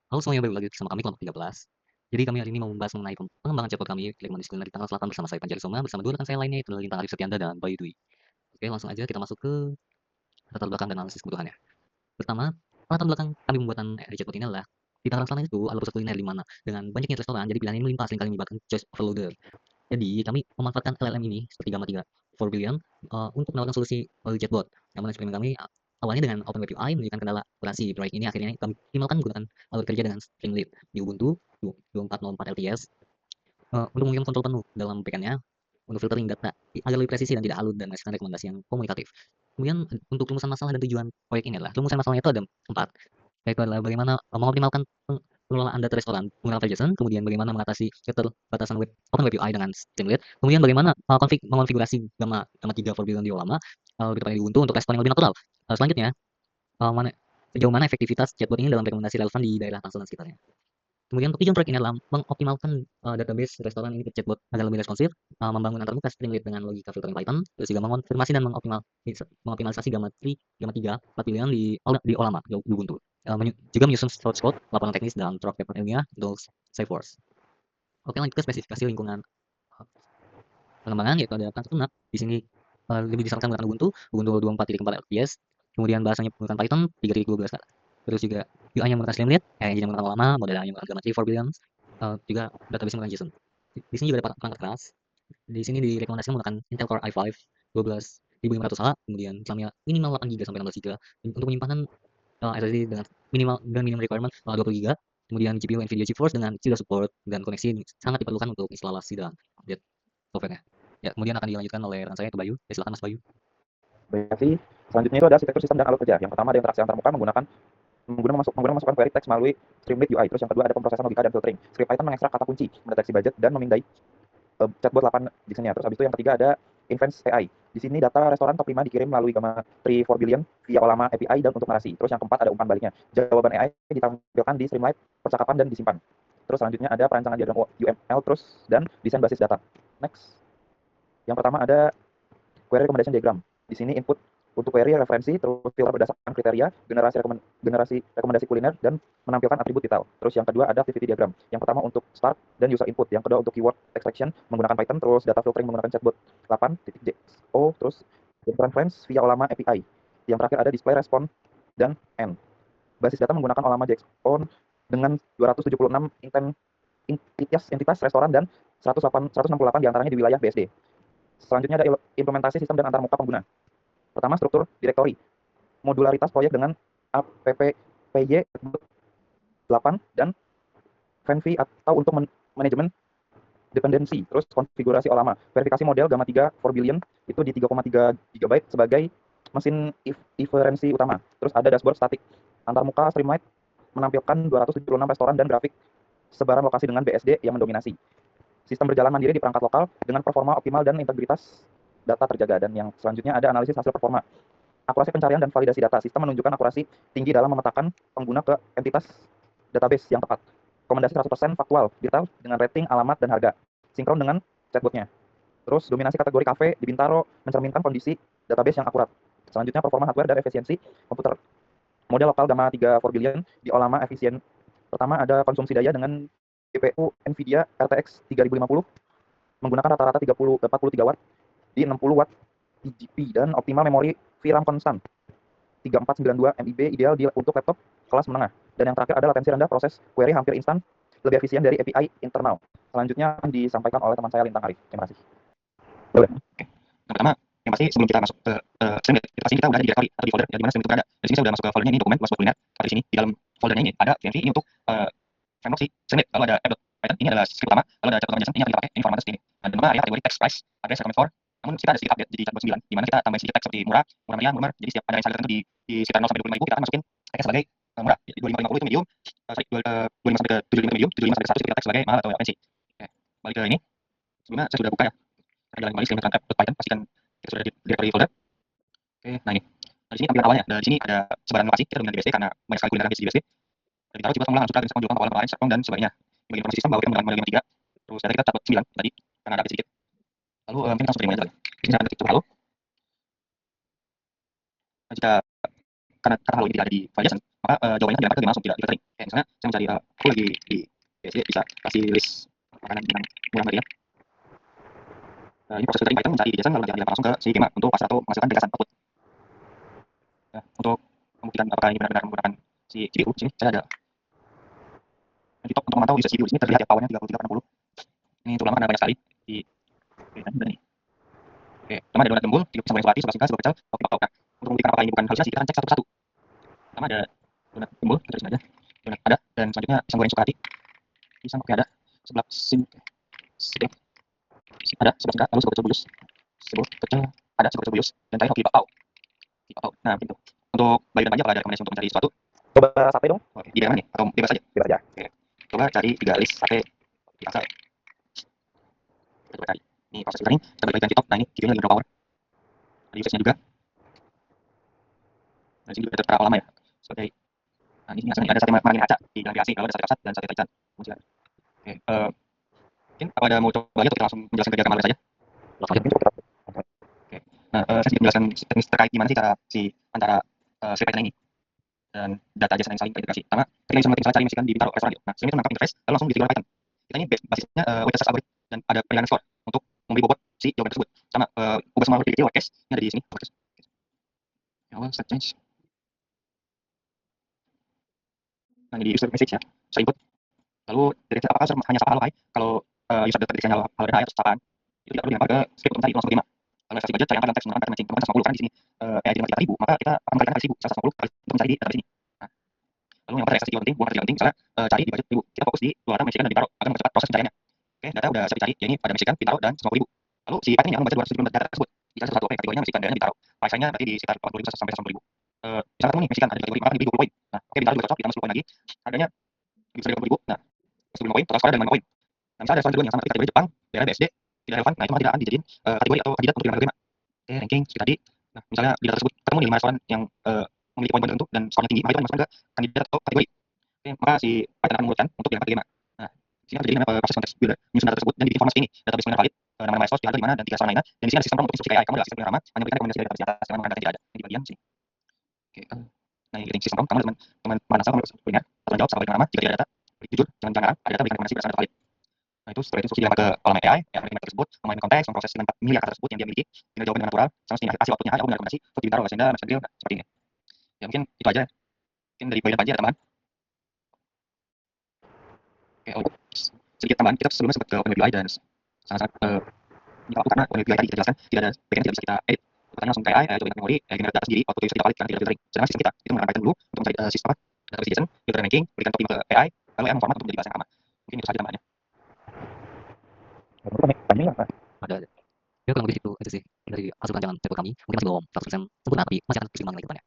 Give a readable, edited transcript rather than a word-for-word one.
Halo semuanya, balik lagi bersama kami kelompok 13. Jadi kami hari ini mau membahas mengenai pengembangan chatbot kami Lekmandiskuliner di tanggal selatan bersama saya Panjari Soma, bersama dua rekan saya lainnya yaitu Lintang Arif Setianda dan Bayu Dwi. Oke, langsung aja kita masuk ke latar belakang dan analisis kebutuhannya. Pertama, latar belakang kami pembuatan chatbot ini adalah di tanggal selatan itu adalah pusat kuliner di mana dengan banyaknya restoran, jadi pilihan ini melimpah seringkali menyebabkan choice overloader. Jadi kami memanfaatkan LLM ini seperti Gamma 3 4 billion untuk menawarkan solusi melalui chatbot. Yang mana eksperimen kami awalnya dengan OpenWeb UI menunjukkan kendala operasi. Proyek ini akhirnya kami optimalkan menggunakan alur kerja dengan Streamlit di Ubuntu 2404 LTS untuk memiliki kontrol penuh dalam backend-nya untuk filtering data agar lebih presisi dan tidak alot dan menghasilkan rekomendasi yang komunikatif. Kemudian untuk rumusan masalah dan tujuan proyek ini adalah rumusan masalahnya itu ada 4, yaitu adalah bagaimana mengoptimalkan pengelolaan data restoran menggunakan file JSON, kemudian bagaimana mengatasi keterbatasan Open Web UI dengan Streamlit, kemudian bagaimana mengonfigurasi Gamma Gamma 3 for Billion di Olama lebih tepatnya di Ubuntu untuk respon yang lebih natural. Selanjutnya, sejauh mana efektivitas chatbot ini dalam rekomendasi relevan di daerah Tangsel dan sekitarnya. Kemudian untuk tujuan proyek ini adalah mengoptimalkan database restoran ini ke chatbot agar lebih responsif, membangun antarmuka Streamlit dengan logika filtering Python, terus juga mengonfirmasi dan mengoptimalisasi Gamma 3 4 pilihan di Olama di Ubuntu. Juga menyusun source code, laporan teknis dan track paper ilmiah untuk Salesforce. Oke, lanjut ke spesifikasi lingkungan pengembangan, yaitu ada perangkat lunak. Di sini lebih disarankan menggunakan Ubuntu 24.4 LTS. Kemudian bahasanya menggunakan Python 3.12. Terus juga UI-nya menggunakan Streamlit, engine menggunakan Olama, modelnya menggunakan Gamma 3 4 billion, juga database menggunakan JSON. Di sini juga ada perangkat keras. Di sini direkomendasikan menggunakan Intel Core i5 12500H, kemudian RAM-nya minimal 8 GB sampai 16 GB untuk penyimpanan SSD dengan minimum requirement 20 GB. Kemudian GPU Nvidia GeForce dengan CUDA support dan koneksi sangat diperlukan untuk instalasi dan update software-nya. Ya, kemudian akan dilanjutkan oleh rekan saya ke Bayu. Ya, silakan Mas Bayu. Baik, selanjutnya itu ada arsitektur sistem dan alur kerja. Yang pertama ada interaksi antarmuka menggunakan masukan query teks melalui Streamlit UI. Terus yang kedua ada pemrosesan logika dan filtering. Script Python mengekstrak kata kunci, mendeteksi budget dan memindai chatbot 8 diksinya. Terus habis itu yang ketiga ada Invents AI. Di sini data restoran top 5 dikirim melalui Gamma 3 4 billion via Olama API dan untuk narasi. Terus yang keempat ada umpan baliknya. Jawaban AI ditampilkan di Streamlit percakapan dan disimpan. Terus selanjutnya ada perancangan diagram UML terus dan desain basis data. Next. Yang pertama ada query recommendation diagram. Di sini input untuk query referensi, terus filter berdasarkan kriteria, generasi rekomendasi kuliner, dan menampilkan atribut detail. Terus yang kedua ada activity diagram. Yang pertama untuk start dan user input. Yang kedua untuk keyword extraction menggunakan Python, terus data filtering menggunakan chatbot 8.jso, terus reference via Olama API. Yang terakhir ada display respond dan end. Basis data menggunakan Olama JSON dengan 276 entitas restoran dan 168 diantaranya di wilayah BSD. Selanjutnya ada implementasi sistem dan antarmuka pengguna. Pertama, struktur direktori. Modularitas proyek dengan APPY 8 dan FANV atau untuk manajemen dependensi. Terus konfigurasi Olama. Verifikasi model Gamma 3 4 billion itu di 3,3 GB sebagai mesin inferensi utama. Terus ada dashboard statik. Antarmuka Streamlit menampilkan 276 restoran dan grafik sebaran lokasi dengan BSD yang mendominasi. Sistem berjalan mandiri di perangkat lokal dengan performa optimal dan integritas data terjaga. Dan yang selanjutnya ada analisis hasil performa. Akurasi pencarian dan validasi data. Sistem menunjukkan akurasi tinggi dalam memetakan pengguna ke entitas database yang tepat. Rekomendasi 100% faktual, detail dengan rating, alamat, dan harga. Sinkron dengan chatbotnya. Terus dominasi kategori kafe di Bintaro mencerminkan kondisi database yang akurat. Selanjutnya performa hardware dan efisiensi komputer. Model lokal Gamma 3 4 billion di Olama efisien. Pertama ada konsumsi daya dengan GPU Nvidia RTX 3050 menggunakan rata-rata 43 watt di 60 watt TGP dan optimal memori VRAM konstan 3492 MB ideal untuk laptop kelas menengah. Dan yang terakhir ada latensi rendah, proses query hampir instan, lebih efisien dari API internal. Selanjutnya disampaikan oleh teman saya Lintang Arif. Terima kasih. Boleh. Oke. Yang pertama, yang pasti sebelum kita masuk ke Streamlit, itu pasti kita udah di directory atau di folder di mana Streamlit itu berada. Dan di sini saya udah masuk ke foldernya, ini dokumen buat kuliner. Di sini di dalam foldernya ini ada VNV ini untuk framework si Streamlit. Lalu ada app.python, ini adalah script utama. Lalu ada chatbot JSON, ini yang kita pakai, ini formatnya segini. Dan nomor area kategori text price, address recommend for. Namun kita ada sedikit update jadi chatbot 9, di mana kita tambahin sedikit teks seperti murah meriah, murmur. Jadi setiap ada yang tertentu di sekitar 0 sampai 25 ribu, kita akan masukin teksnya sebagai murah. 2550 itu medium, 25 sampai ke 75 medium, 75 sampai ke 100 itu kita teks sebagai mahal atau fancy. Oke, balik ke ini. Sebelumnya saya sudah buka ya. Kita jalan kembali Streamlit Python, pastikan kita sudah di directory folder. Oke, nah ini. Nah, di sini tampilan awalnya. Di sini ada sebaran lokasi, kita dominan di BSD karena banyak sekali kulineran di BSD. Dan ditaruh juga pengulangan suka dan penjualan pengelolaan pengelolaan serpong dan sebagainya. Di bagian informasi sistem bahwa kita menggunakan model 3. Terus data kita dapat 9 tadi karena ada update sedikit. Lalu mungkin kita langsung terima aja kali. Di sini saya akan ketik coba halo. Nah, jika karena kata halo ini tidak ada di file JSON, maka jawabannya dilempar ke game langsung, tidak di-filtering. Kayak misalnya saya mencari aku lagi di BSD bisa kasih list makanan yang murah meriah. Ini proses filtering Python mencari JSON lalu nanti dilempar langsung ke si game untuk parser atau menghasilkan ringkasan output. Untuk membuktikan apakah ini benar-benar menggunakan si CPU, sini saya ada di top untuk memantau user CPU. Di sini terlihat ya powernya 3360. Ini untuk lama karena banyak sekali di dan ini. Oke, pertama ada donat gembul, 3 pisang goreng selati, 11 singkat, 2 pecel, kopi pak. Nah, untuk membuktikan apakah ini bukan halusinasi, kita akan cek satu persatu. Pertama ada donat gembul, kita tulisin aja. Donat ada, dan selanjutnya pisang goreng Sukahati. Pisang oke ada, sebelah singkat ada, sebelah singkat, lalu sebelah pecel bulus. Sebelah pecel ada, sebelah pecel bulus, dan terakhir kopi pak. Nah, begitu. Untuk bayi dan bayi apakah ada rekomendasi untuk mencari sesuatu? Coba sate dong. Oke, di daerah mana nih? Atau bebas aja? Bebas aja. Oke. Coba cari 3 list sate di Tangsel. Kita coba cari. Ini proses filtering, kita balik lagi ke top. Nah, ini videonya lagi berapa power. Ada usage-nya juga. Nah, sini juga tertera lama ya. Sebagai nah, ini hasilnya ada sate margarin kaca di Jalan BAC, lalu ada sate kasat dan sate taichan. Oke, mungkin apa ada mau coba aja atau kita langsung menjelaskan kerja kemarin saja? Langsung aja. Oke. Nah, saya sedikit menjelaskan teknis terkait gimana sih cara antara script Python ini dan data JSON yang saling terintegrasi. Pertama, ketika user mencari mesin di Bintaro restoran gitu. Nah, ini menangkap interface lalu langsung ditrigger Python. Kita ini basisnya weighted search algorithm dan ada penilaian score untuk memberi bobot si jawaban tersebut. Sama ubah semua lebih kecil white case ini ada di sini. Awal set change. Nah, ini di user message ya. Saya input. Lalu dari apakah user hanya sapa halo hai? Kalau user data deteksinya halo dan hai atau sapaan, itu tidak perlu dilempar ke script untuk mencari langsung bagaimana. Kalau versi budget cari angka dan teks menggunakan pattern matching. Teman-teman 150 karena di sini AI dengan 3000, maka kita akan mencari angka 1000, 150 kali untuk mencari di database ini. Nah, lalu yang pada SSD penting, buang kerja penting, misalnya cari di budget 1000. Kita fokus di Luar, Michigan dan Bintaro agar mempercepat proses pencariannya. Oke, data udah saya cari, ya ini pada Michigan, Bintaro dan 150.000. Lalu si Python ini akan membaca 200.000 data tersebut. Jika satu kategorinya Michigan dan Bintaro, price-nya berarti di sekitar 40.000 sampai 150.000. Misalnya kamu nih Michigan ada di kategori maka diberi 20 poin. Nah, oke Bintaro juga cocok, ditambah 10 poin lagi. Harganya bisa 20.000. Nah, 10 poin, total skor dan 5 poin. Nah, misalnya ada restoran kedua yang sama di kategori Jepang, daerah BSD, tidak relevan, nah itu maka tidak akan dijadiin kategori atau kandidat untuk yang kategori. Oke, ranking seperti tadi. Nah, misalnya di data tersebut ketemu di 5 restoran yang memiliki poin tertentu dan skornya tinggi, maka itu akan dimasukkan ke kandidat atau kategori. Oke, maka si Python akan mengurutkan untuk yang kategori 5. Nah, di sini akan terjadi namanya proses konteks builder, menyusun data tersebut dan dibikin format ini, database yang valid, nama source, di mana dan 3 restoran lainnya, dan di sini ada sistem untuk instruksi AI. Kamu adalah sistem yang ramah, hanya memberikan rekomendasi dari database di atas, dengan mengandalkan tidak ada. Ini di bagian sini. Oke, nah ini link sistem kamu teman asal kamu punya, atau jawab salah nama jika tidak ada data, jujur, jangan pelanggaran, ada data berikan rekomendasi berdasarkan data valid. Nah, itu setelah itu instruksi dilempar ke kolom AI yang menerima tersebut, memahami konteks, memproses dengan 4 miliar kata tersebut yang dia miliki, tinggal jawaban dengan natural, sama seperti hasil outputnya, aku punya rekomendasi untuk ditaruh oleh Senda, Mas Adil, nah, seperti ini. Ya mungkin itu aja. Mungkin dari poin Panji ada tambahan. Oke, sedikit tambahan, kita sebelumnya sempat ke OpenAPI dan sangat-sangat karena OpenAPI tadi kita jelaskan tidak ada backend tidak bisa kita edit. Pertanyaan langsung ke AI, coba memori, generate data sendiri, output tidak valid karena tidak filtering. Sedangkan sistem kita itu menggunakan Python dulu untuk mencari sistem database JSON, filter ranking, berikan topik ke AI, lalu AI memformat untuk menjadi bahasa yang aman. Mungkin itu saja tambahannya. Ada. Ya kurang lebih itu aja sih dari hasil rancangan paper kami. Mungkin masih belum 100% sempurna, tapi masih akan terus dikembangkan lagi ke depannya.